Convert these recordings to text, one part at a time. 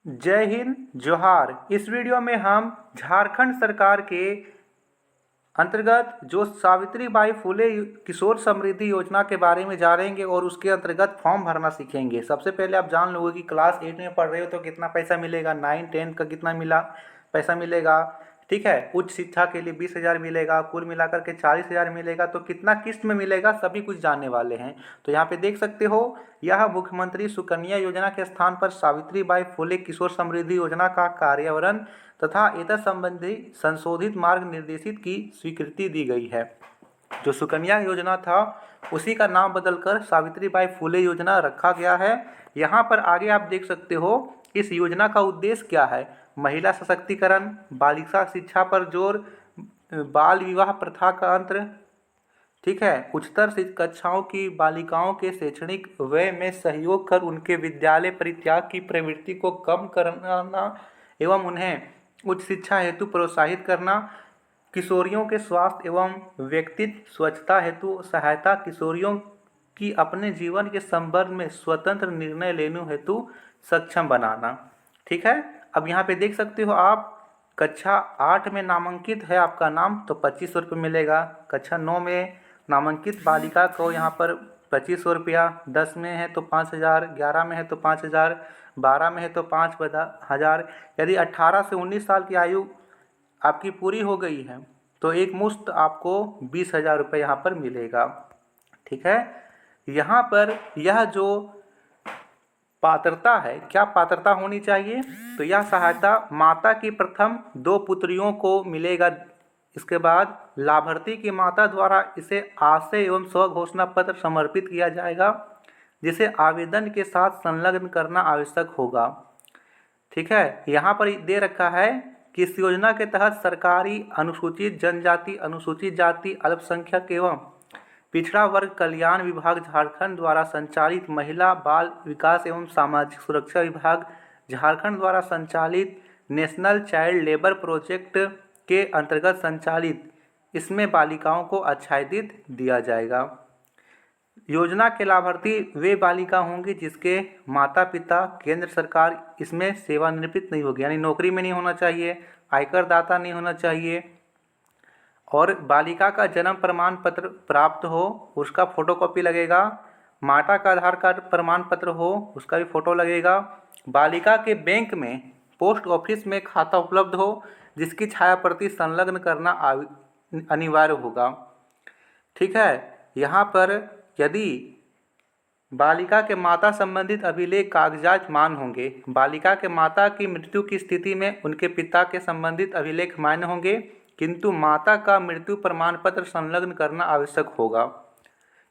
जय हिंद, जोहार। इस वीडियो में हम झारखंड सरकार के अंतर्गत जो सावित्रीबाई फुले किशोर समृद्धि योजना के बारे में जानेंगे और उसके अंतर्गत फॉर्म भरना सीखेंगे। सबसे पहले आप जान लोगे कि क्लास 8 में पढ़ रहे हो तो कितना पैसा मिलेगा, 9 10 का कितना पैसा मिलेगा। ठीक है, उच्च शिक्षा के लिए 20,000 मिलेगा, कुल मिलाकर के 40,000 मिलेगा। तो कितना किस्त में मिलेगा सभी कुछ जानने वाले हैं। तो यहाँ पे देख सकते हो, यह मुख्यमंत्री सुकन्या योजना के स्थान पर सावित्रीबाई फुले किशोर समृद्धि योजना का कार्यान्वयन तथा एतत् संबंधी संशोधित मार्ग निर्देशित की स्वीकृति दी गई है। जो सुकन्या योजना था उसी का नाम बदलकर सावित्रीबाई फुले योजना रखा गया है। यहाँ पर आगे आप देख सकते हो, इस योजना का उद्देश्य क्या है। महिला सशक्तिकरण, बालिका शिक्षा पर जोर, बाल विवाह प्रथा का अंत, ठीक है, उच्चतर कक्षाओं की बालिकाओं के शैक्षणिक व्यय में सहयोग कर उनके विद्यालय परित्याग की प्रवृत्ति को कम करना एवं उन्हें उच्च शिक्षा हेतु प्रोत्साहित करना, किशोरियों के स्वास्थ्य एवं व्यक्तित्व स्वच्छता हेतु सहायता, किशोरियों की अपने जीवन के संबंध में स्वतंत्र निर्णय लेने हेतु सक्षम बनाना। ठीक है, अब यहाँ पे देख सकते हो आप, कक्षा 8 में नामांकित है आपका नाम तो 2500 रुपये मिलेगा। कक्षा 9 में नामांकित बालिका को यहाँ पर 2500 रुपया, 10 में है तो 5,000, 11 में है तो 5,000, 12 में है तो 5,000। यदि 18 से 19 साल की आयु आपकी पूरी हो गई है तो एक मुश्त आपको 20,000 रुपये यहाँ पर मिलेगा। ठीक है, यहाँ पर यह जो पात्रता है, क्या पात्रता होनी चाहिए, तो यह सहायता माता की प्रथम 2 पुत्रियों को मिलेगा। इसके बाद लाभार्थी की माता द्वारा इसे आशय एवं स्वघोषणा पत्र समर्पित किया जाएगा, जिसे आवेदन के साथ संलग्न करना आवश्यक होगा। ठीक है, यहाँ पर दे रखा है कि इस योजना के तहत सरकारी अनुसूचित जनजाति, अनुसूचित जाति, अल्पसंख्यक एवं पिछड़ा वर्ग कल्याण विभाग झारखंड द्वारा संचालित, महिला बाल विकास एवं सामाजिक सुरक्षा विभाग झारखंड द्वारा संचालित नेशनल चाइल्ड लेबर प्रोजेक्ट के अंतर्गत संचालित इसमें बालिकाओं को आच्छादित दिया जाएगा। योजना के लाभार्थी वे बालिका होंगी जिसके माता पिता केंद्र सरकार इसमें सेवानिवृत्त नहीं होगी, यानी नौकरी में नहीं होना चाहिए, आयकर दाता नहीं होना चाहिए, और बालिका का जन्म प्रमाण पत्र प्राप्त हो उसका फोटोकॉपी लगेगा, माता का आधार कार्ड प्रमाण पत्र हो उसका भी फोटो लगेगा, बालिका के बैंक में पोस्ट ऑफिस में खाता उपलब्ध हो जिसकी छायाप्रति संलग्न करना अनिवार्य होगा। ठीक है, यहाँ पर यदि बालिका के माता संबंधित अभिलेख कागजात मान होंगे, बालिका के माता की मृत्यु की स्थिति में उनके पिता के संबंधित अभिलेख मान्य होंगे, किंतु माता का मृत्यु प्रमाण पत्र संलग्न करना आवश्यक होगा।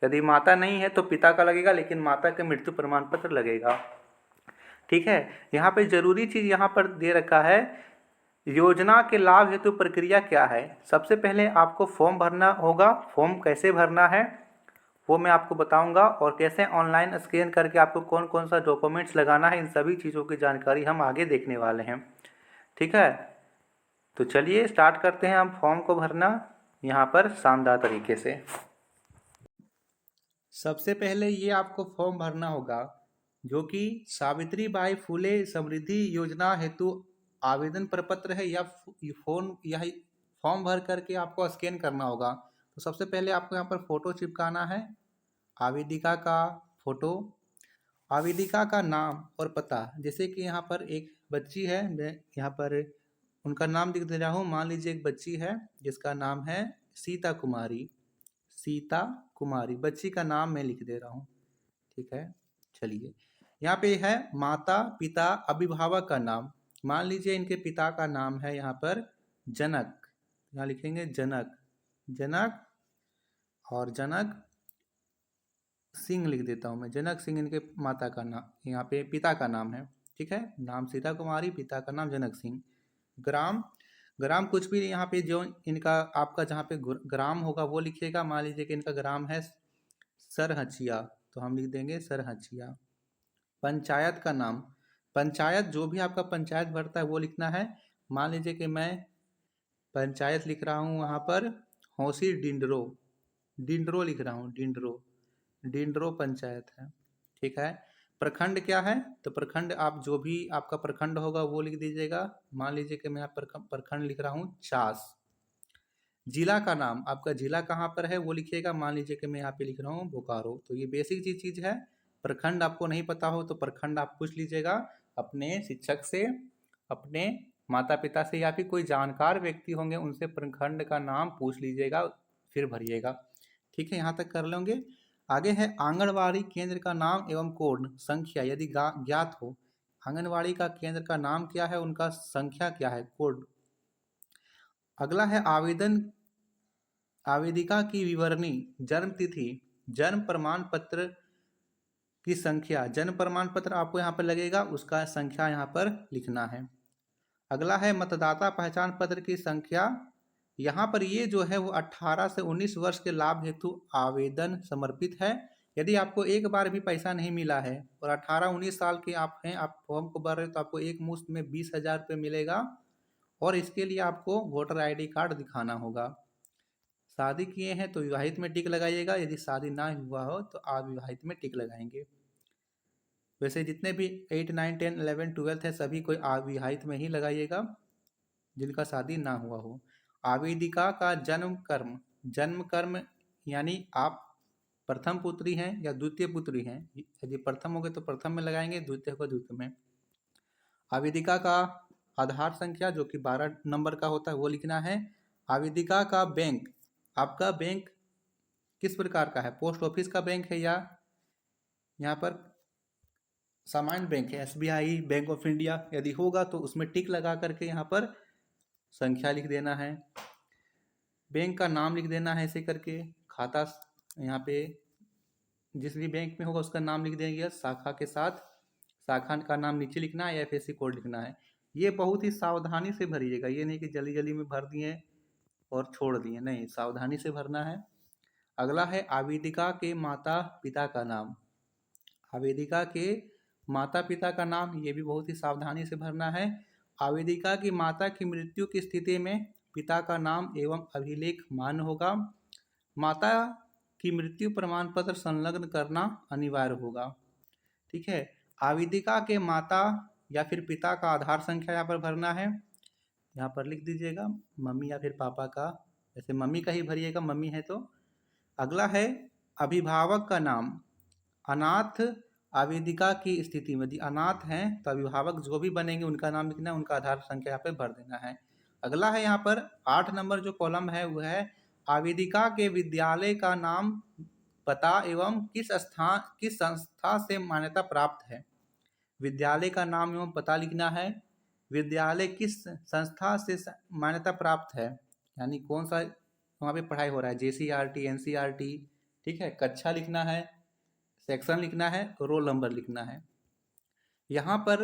यदि माता नहीं है तो पिता का लगेगा, लेकिन माता के मृत्यु प्रमाण पत्र लगेगा। ठीक है, यहाँ पे जरूरी चीज़ यहाँ पर दे रखा है, योजना के लाभ हेतु प्रक्रिया क्या है। सबसे पहले आपको फॉर्म भरना होगा। फॉर्म कैसे भरना है वो मैं आपको बताऊंगा, और कैसे ऑनलाइन स्कैन करके आपको कौन कौन सा डॉक्यूमेंट्स लगाना है, इन सभी चीज़ों की जानकारी हम आगे देखने वाले हैं। ठीक है, तो चलिए स्टार्ट करते हैं हम फॉर्म को भरना यहाँ पर शानदार तरीके से। सबसे पहले ये आपको फॉर्म भरना होगा जो कि सावित्रीबाई फुले समृद्धि योजना हेतु आवेदन प्रपत्र है, या फॉर्म भर करके आपको स्कैन करना होगा। तो सबसे पहले आपको यहाँ पर फ़ोटो चिपकाना है, आवेदिका का फ़ोटो, आवेदिका का नाम और पता। जैसे कि यहाँ पर एक बच्ची है, मैं यहाँ पर उनका नाम लिख दे रहा हूँ। मान लीजिए एक बच्ची है जिसका नाम है सीता कुमारी, सीता कुमारी बच्ची का नाम मैं लिख दे रहा हूँ। ठीक है, चलिए यहाँ पे है माता पिता अभिभावक का नाम। मान लीजिए इनके पिता का नाम है यहाँ पर जनक, यहाँ लिखेंगे जनक, जनक और जनक सिंह लिख देता हूँ मैं, जनक सिंह इनके माता का नाम, यहाँ पे पिता का नाम है। ठीक है, नाम सीता कुमारी, पिता का नाम जनक सिंह। ग्राम, ग्राम कुछ भी यहाँ पे जो इनका आपका जहाँ पे ग्राम होगा वो लिखिएगा। मान लीजिए कि इनका ग्राम है सरहचिया तो हम लिख देंगे सरहचिया। पंचायत का नाम, पंचायत जो भी आपका पंचायत भरता है वो लिखना है। मान लीजिए कि मैं पंचायत लिख रहा हूँ वहाँ पर हौसी डिंडरो, डिंडरो लिख रहा हूँ, डिंडरो, डिंडरो पंचायत है। ठीक है, प्रखंड क्या है? तो प्रखंड आप जो भी आपका प्रखंड होगा वो लिख दीजिएगा। मान लीजिए कि मैं यहाँ प्रखंड लिख रहा हूँ चास। जिला का नाम, आपका जिला कहाँ पर है वो लिखिएगा। मान लीजिए कि मैं यहाँ पे लिख रहा हूँ बोकारो। तो ये बेसिक चीज़ है। प्रखंड आपको नहीं पता हो तो प्रखंड आप पूछ लीजिएगा अपने शिक्षक से, अपने माता पिता से, या फिर कोई जानकार व्यक्ति होंगे उनसे प्रखंड का नाम पूछ लीजिएगा, फिर भरिएगा। ठीक है, यहाँ तक कर लेंगे। आगे है आंगनवाड़ी केंद्र का नाम एवं कोड संख्या यदि ज्ञात हो। आंगनवाड़ी का केंद्र का नाम क्या है, उनका संख्या क्या है, कोड। अगला है आवेदिका की विवरणी, जन्म तिथि, जन्म प्रमाण पत्र की संख्या। जन्म प्रमाण पत्र आपको यहाँ पर लगेगा, उसका संख्या यहाँ पर लिखना है। अगला है मतदाता पहचान पत्र की संख्या। यहाँ पर ये जो है वो 18 से 19 वर्ष के लाभ हेतु आवेदन समर्पित है। यदि आपको एक बार भी पैसा नहीं मिला है और 18-19 साल के आप हैं, आप फॉर्म को भर रहे हो, तो आपको एक मुश्त में 20,000 रुपये मिलेगा। और इसके लिए आपको वोटर ID कार्ड दिखाना होगा। शादी किए हैं तो विवाहित में टिक लगाइएगा, यदि शादी ना हुआ हो तो अविवाहित में टिक लगाएंगे। वैसे जितने भी 8, 9, 10, 11, 12 है सभी कोई अविवाहित में ही लगाइएगा जिनका शादी ना हुआ हो। आवेदिका का जन्म कर्म यानी आप प्रथम पुत्री हैं या द्वितीय पुत्री हैं। यदि प्रथम हो गए तो प्रथम में लगाएंगे, द्वितीय को द्वितीय में। आवेदिका का आधार संख्या जो कि 12 नंबर का होता है वो लिखना है। आवेदिका का बैंक, आपका बैंक किस प्रकार का है, पोस्ट ऑफिस का बैंक है या यहाँ पर सामान्य बैंक है, SBI, बैंक ऑफ इंडिया। यदि होगा तो उसमें टिक लगा करके यहाँ पर संख्या लिख देना है। बैंक का नाम लिख देना है ऐसे करके। खाता यहाँ पे जिस भी बैंक में होगा उसका नाम लिख देंगे शाखा के साथ। शाखा का नाम नीचे लिखना है, IFSC कोड लिखना है। ये बहुत ही सावधानी से भरिएगा, ये नहीं कि जल्दी जल्दी में भर दिए और छोड़ दिए, नहीं, सावधानी से भरना है। अगला है आवेदिका के माता पिता का नाम। आवेदिका के माता पिता का नाम, ये भी बहुत ही सावधानी से भरना है। आवेदिका की माता की मृत्यु की स्थिति में पिता का नाम एवं अभिलेख मान्य होगा। माता की मृत्यु प्रमाण पत्र संलग्न करना अनिवार्य होगा। ठीक है, आवेदिका के माता या फिर पिता का आधार संख्या यहाँ पर भरना है। यहाँ पर लिख दीजिएगा मम्मी या फिर पापा का, जैसे मम्मी का ही भरिएगा, मम्मी है तो। अगला है अभिभावक का नाम। अनाथ आवेदिका की स्थिति में यदि अनाथ हैं तो अभिभावक जो भी बनेंगे उनका नाम लिखना है, उनका आधार संख्या यहाँ पे भर देना है। अगला है यहाँ पर 8 नंबर जो कॉलम है वो है आवेदिका के विद्यालय का नाम, पता एवं किस संस्था से मान्यता प्राप्त है। विद्यालय का नाम एवं पता लिखना है। विद्यालय किस संस्था से मान्यता प्राप्त है, यानी कौन सा वहाँ पे पढ़ाई हो रहा है, JCRT, NCRT। ठीक है, कक्षा लिखना है, सेक्शन लिखना है, रोल नंबर लिखना है। यहाँ पर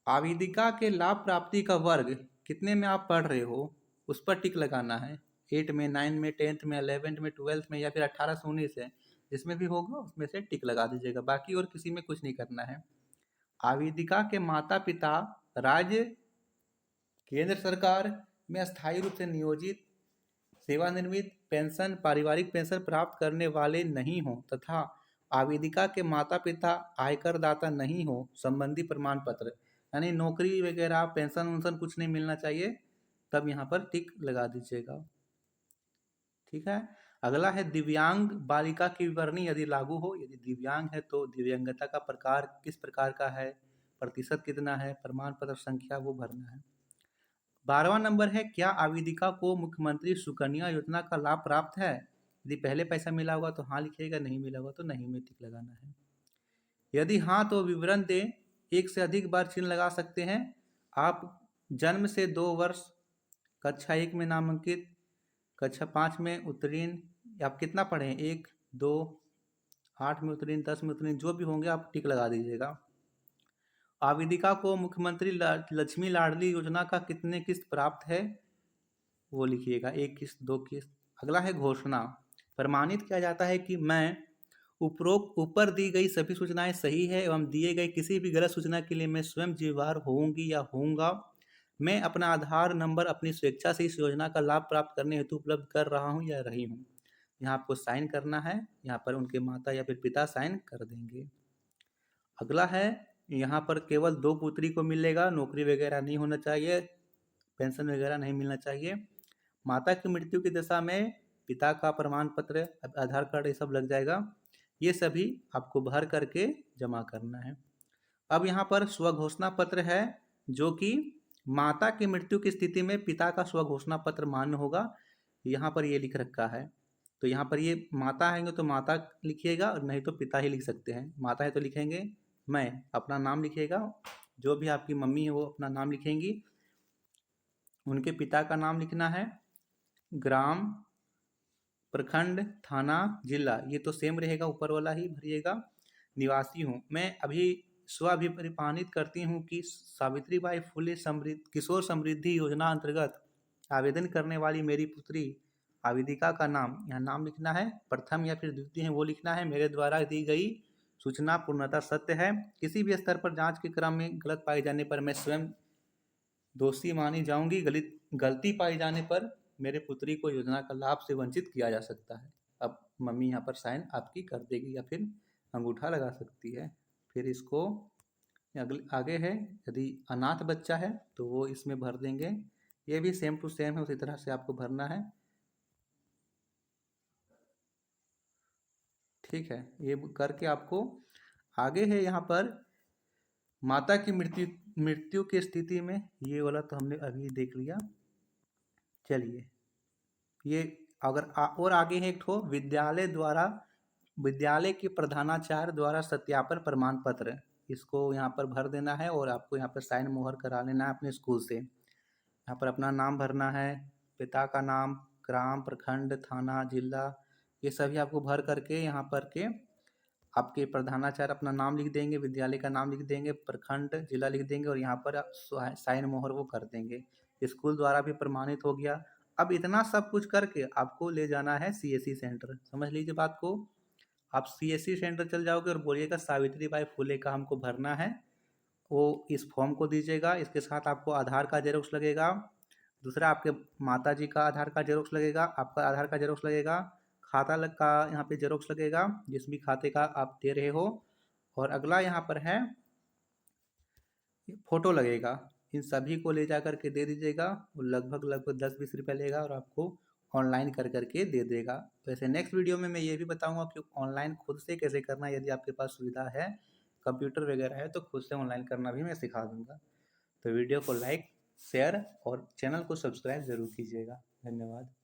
आवेदिका के लाभ प्राप्ति का वर्ग कितने में आप पढ़ रहे हो उस पर टिक लगाना है। 8 में, 9 में, 10th में, 11th में, 12th में, या फिर 18 से 19 है, जिसमें भी होगा उसमें से टिक लगा दीजिएगा। बाकी और किसी में कुछ नहीं करना है। आवेदिका के माता पिता राज्य केंद्र सरकार में स्थायी रूप से नियोजित, सेवानिवृत्त, पेंशन, पारिवारिक पेंशन प्राप्त करने वाले नहीं हो तथा आवेदिका के माता पिता आयकर दाता नहीं हो संबंधी प्रमाण पत्र, यानी नौकरी वगैरह पेंशन वेंशन कुछ नहीं मिलना चाहिए, तब यहाँ पर टिक लगा दीजिएगा। ठीक है, अगला है दिव्यांग बालिका की विवरणी यदि लागू हो। यदि दिव्यांग है तो दिव्यांगता का प्रकार किस प्रकार का है, प्रतिशत कितना है, प्रमाण पत्र संख्या वो भरना है। 12वां नंबर है क्या आवेदिका को मुख्यमंत्री सुकन्या योजना का लाभ प्राप्त है। यदि पहले पैसा मिला होगा तो हाँ लिखिएगा, नहीं मिला होगा तो नहीं में टिक लगाना है। यदि हाँ तो विवरण दें, एक से अधिक बार चिन्ह लगा सकते हैं आप। जन्म से 2 वर्ष, कक्षा 1 में नामांकित, कक्षा 5 में उत्तीर्ण, आप कितना पढ़े, 1, 2, 8 में उत्तीर्ण, 10 में उत्तीर्ण, जो भी होंगे आप टिक लगा दीजिएगा। आवेदिका को मुख्यमंत्री लक्ष्मी लाडली योजना का कितने किस्त प्राप्त है वो लिखिएगा, 1 किस्त, 2 किस्त। अगला है घोषणा। प्रमाणित किया जाता है कि मैं उपरोक्त ऊपर दी गई सभी सूचनाएं सही है एवं दिए गए किसी भी गलत सूचना के लिए मैं स्वयं जिम्मेदार होऊंगी या होऊंगा। मैं अपना आधार नंबर अपनी स्वेच्छा से इस योजना का लाभ प्राप्त करने हेतु उपलब्ध कर रहा हूं या रही हूं। यहाँ आपको साइन करना है, यहाँ पर उनके माता या फिर पिता साइन कर देंगे। अगला है, यहाँ पर केवल 2 पुत्री को मिलेगा, नौकरी वगैरह नहीं होना चाहिए, पेंशन वगैरह नहीं मिलना चाहिए। माता की मृत्यु की दशा में पिता का प्रमाण पत्र, आधार कार्ड ये सब लग जाएगा। ये सभी आपको भर करके जमा करना है। अब यहाँ पर स्वघोषणा पत्र है, जो कि माता की मृत्यु की स्थिति में पिता का स्वघोषणा पत्र मान्य होगा। यहाँ पर ये लिख रखा है, तो यहाँ पर ये माता है तो माता लिखिएगा, और नहीं तो पिता ही लिख सकते हैं। माता है तो लिखेंगे मैं, अपना नाम लिखिएगा, जो भी आपकी मम्मी है वो अपना नाम लिखेंगी, उनके पिता का नाम लिखना है, ग्राम, प्रखंड, थाना, जिला, ये तो सेम रहेगा, ऊपर वाला ही भरिएगा। निवासी हूँ मैं, अभी स्वाभिप्रमाणित करती हूँ कि सावित्रीबाई फुले किशोर समृद्धि योजना अंतर्गत आवेदन करने वाली मेरी पुत्री आवेदिका का नाम, यहाँ नाम लिखना है, प्रथम या फिर द्वितीय है वो लिखना है। मेरे द्वारा दी गई सूचना पूर्णतः सत्य है। किसी भी स्तर पर जांच के क्रम में गलत पाए जाने पर मैं स्वयं दोषी मानी जाऊंगी। गलती पाई जाने पर मेरे पुत्री को योजना का लाभ से वंचित किया जा सकता है। अब मम्मी यहाँ पर साइन आपकी कर देगी या फिर अंगूठा लगा सकती है। फिर इसको आगे है, यदि अनाथ बच्चा है तो वो इसमें भर देंगे। ये भी सेम टू सेम है, उसी तरह से आपको भरना है। ठीक है, ये करके आपको आगे है यहाँ पर माता की मृत्यु की स्थिति में, ये वाला तो हमने अभी देख लिया। चलिए, ये अगर और आगे है एक ठो विद्यालय के प्रधानाचार्य द्वारा सत्यापन प्रमाण पत्र, इसको यहाँ पर भर देना है और आपको यहाँ पर साइन मोहर करा लेना है अपने स्कूल से। यहाँ पर अपना नाम भरना है, पिता का नाम, ग्राम, प्रखंड, थाना, जिला, ये सभी आपको भर करके यहाँ पर के आपके प्रधानाचार्य अपना नाम लिख देंगे, विद्यालय का नाम लिख देंगे, प्रखंड, जिला लिख देंगे और यहाँ पर साइन मोहर वो कर देंगे। स्कूल द्वारा भी प्रमाणित हो गया। अब इतना सब कुछ करके आपको ले जाना है सीएससी सेंटर। समझ लीजिए बात को, आप सीएससी सेंटर चल जाओगे और बोलिएगा सावित्रीबाई फुले का हमको भरना है, वो इस फॉर्म को दीजिएगा। इसके साथ आपको आधार का जेरोक्स लगेगा, दूसरा आपके माता जी का आधार का जेरोक्स लगेगा, आपका आधार का जेरोक्स लगेगा, खाता का यहाँ पे जेरोक्स लगेगा जिस भी खाते का आप दे रहे हो, और अगला यहाँ पर है फोटो लगेगा। इन सभी को ले जा करके दे दीजिएगा। वो लगभग 10-20 रुपये लेगा और आपको ऑनलाइन कर करके दे देगा। वैसे नेक्स्ट वीडियो में मैं ये भी बताऊंगा कि ऑनलाइन खुद से कैसे करना है। यदि आपके पास सुविधा है, कंप्यूटर वगैरह है, तो खुद से ऑनलाइन करना भी मैं सिखा दूंगा। तो वीडियो को लाइक, शेयर और चैनल को सब्सक्राइब जरूर कीजिएगा। धन्यवाद।